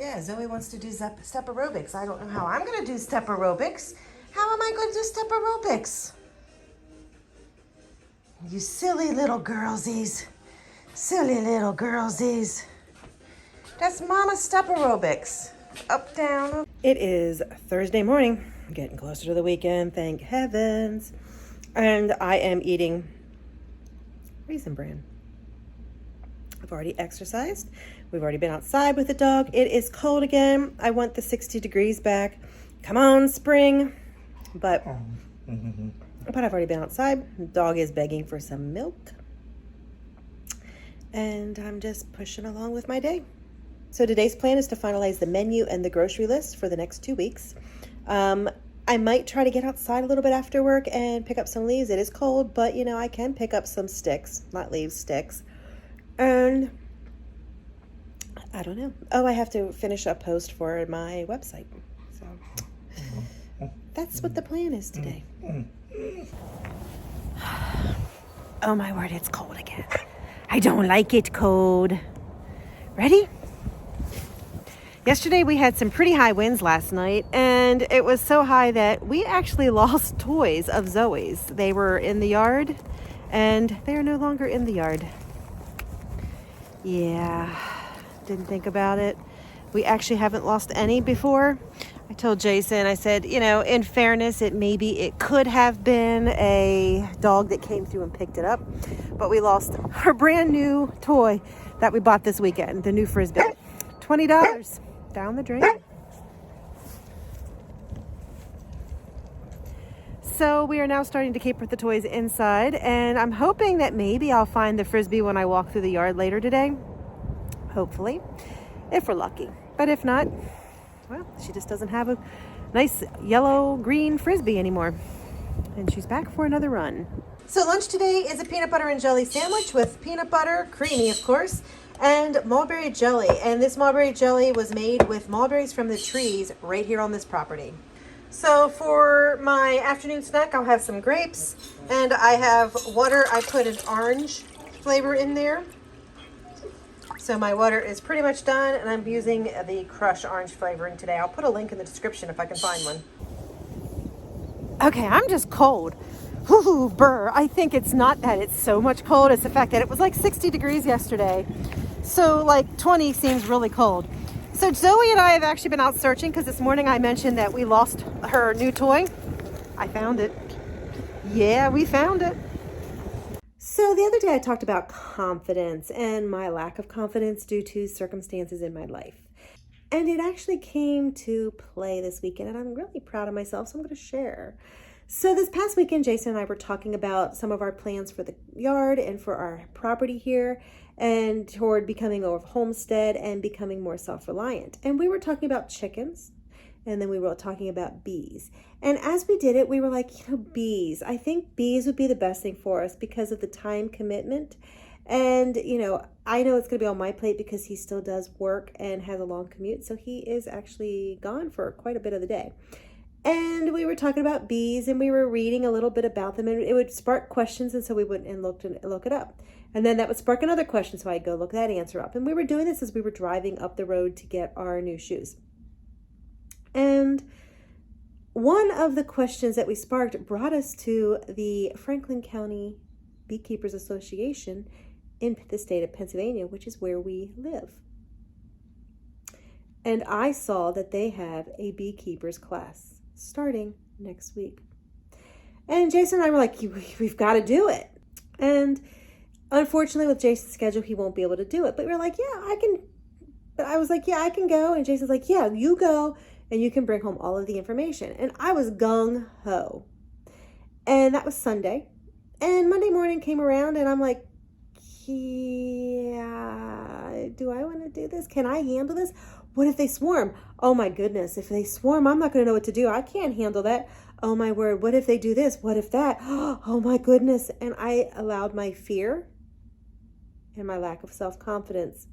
Yeah, Zoe wants to do step aerobics. I don't know how I'm going to do step aerobics. How am I going to do step aerobics? You silly little girlsies. Silly little girlsies. That's Mama's step aerobics. Up, down. It is Thursday morning. Getting closer to the weekend, thank heavens. And I am eating Raisin Bran. I've already exercised. We've already been outside with the dog. It is cold again. I want the 60 degrees back. Come on, spring. But I've already been outside. The dog is begging for some milk. And I'm just pushing along with my day. So today's plan is to finalize the menu and the grocery list for the next 2 weeks. I might try to get outside a little bit after work and pick up some leaves. It is cold, but you know, I can pick up some sticks, not leaves, sticks. And I don't know. Oh, I have to finish a post for my website. So that's what the plan is today. Oh my word, it's cold again. I don't like it cold. Ready? Yesterday we had some pretty high winds last night, and it was so high that we actually lost toys of Zoe's. They were in the yard, and they are no longer in the yard. Yeah, didn't think about it. We actually haven't lost any before. I told Jason, I said, you know, in fairness, it could have been a dog that came through and picked it up, but we lost our brand new toy that we bought this weekend, the new Frisbee. $20 down the drain. So we are now starting to keep the toys inside, and I'm hoping that maybe I'll find the Frisbee when I walk through the yard later today. Hopefully, if we're lucky. But if not, well, she just doesn't have a nice yellow-green Frisbee anymore. And she's back for another run. So lunch today is a peanut butter and jelly sandwich with peanut butter, creamy of course, and mulberry jelly. And this mulberry jelly was made with mulberries from the trees right here on this property. So for my afternoon snack, I'll have some grapes, and I have water. I put an orange flavor in there. So my water is pretty much done, and I'm using the crushed orange flavoring today. I'll put a link in the description if I can find one. Okay, I'm just cold. Whoo, burr. I think it's not that it's so much cold. It's the fact that it was like 60 degrees yesterday. So like 20 seems really cold. So Zoe and I have actually been out searching because this morning I mentioned that we lost her new toy. I found it. Yeah, we found it. So the other day I talked about confidence and my lack of confidence due to circumstances in my life. And it actually came to play this weekend, and I'm really proud of myself, so I'm going to share. So this past weekend, Jason and I were talking about some of our plans for the yard and for our property here, and toward becoming a homestead and becoming more self-reliant. And we were talking about chickens, and then we were talking about bees. And as we did it, we were like, you know, bees. I think bees would be the best thing for us because of the time commitment. And, you know, I know it's going to be on my plate because he still does work and has a long commute. So he is actually gone for quite a bit of the day. And we were talking about bees, and we were reading a little bit about them, and it would spark questions. And so we went and look it up. And then that would spark another question. So I'd go look that answer up. And we were doing this as we were driving up the road to get our new shoes. And one of the questions that we sparked brought us to the Franklin County Beekeepers Association in the state of Pennsylvania, which is where we live. And I saw that they have a beekeepers class starting next week. And Jason and I were like, we've got to do it. And unfortunately with Jason's schedule, he won't be able to do it. But we were like, yeah, I can. But I was like, yeah, I can go. And Jason's like, yeah, you go. And you can bring home all of the information. And I was gung-ho. And that was Sunday. And Monday morning came around, and I'm like, yeah, do I want to do this? Can I handle this? What if they swarm? Oh my goodness, if they swarm, I'm not going to know what to do. I can't handle that. Oh my word, what if they do this? What if that? Oh my goodness. And I allowed my fear and my lack of self-confidence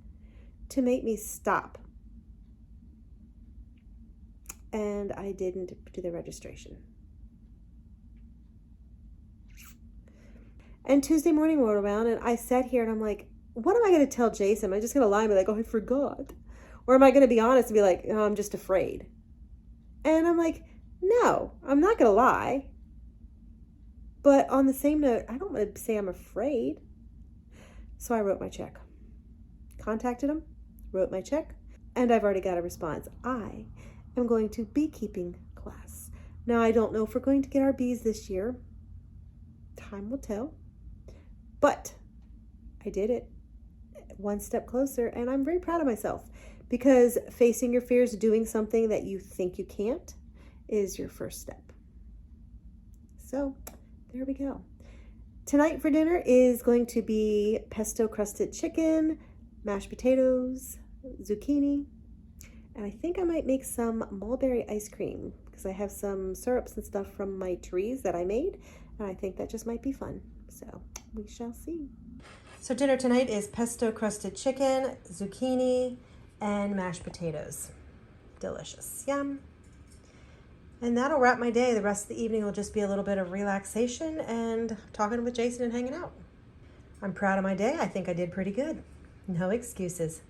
to make me stop. And I didn't do the registration. And Tuesday morning rolled around, and I sat here and I'm like, what am I going to tell Jason? Am I just going to lie and be like, oh, I forgot? Or am I going to be honest and be like, oh, I'm just afraid? And I'm like, no, I'm not going to lie. But on the same note, I don't want to say I'm afraid. So I wrote my check, contacted him, wrote my check, and I've already got a response. I am going to beekeeping class. Now, I don't know if we're going to get our bees this year. Time will tell. But I did it one step closer, and I'm very proud of myself because facing your fears, doing something that you think you can't, is your first step. So there we go. Tonight for dinner is going to be pesto crusted chicken, mashed potatoes, zucchini, and I think I might make some mulberry ice cream because I have some syrups and stuff from my trees that I made, and I think that just might be fun. So we shall see. So dinner tonight is pesto crusted chicken, zucchini, and mashed potatoes. Delicious. Yum. And that'll wrap my day. The rest of the evening will just be a little bit of relaxation and talking with Jason and hanging out. I'm proud of my day. I think I did pretty good. No excuses.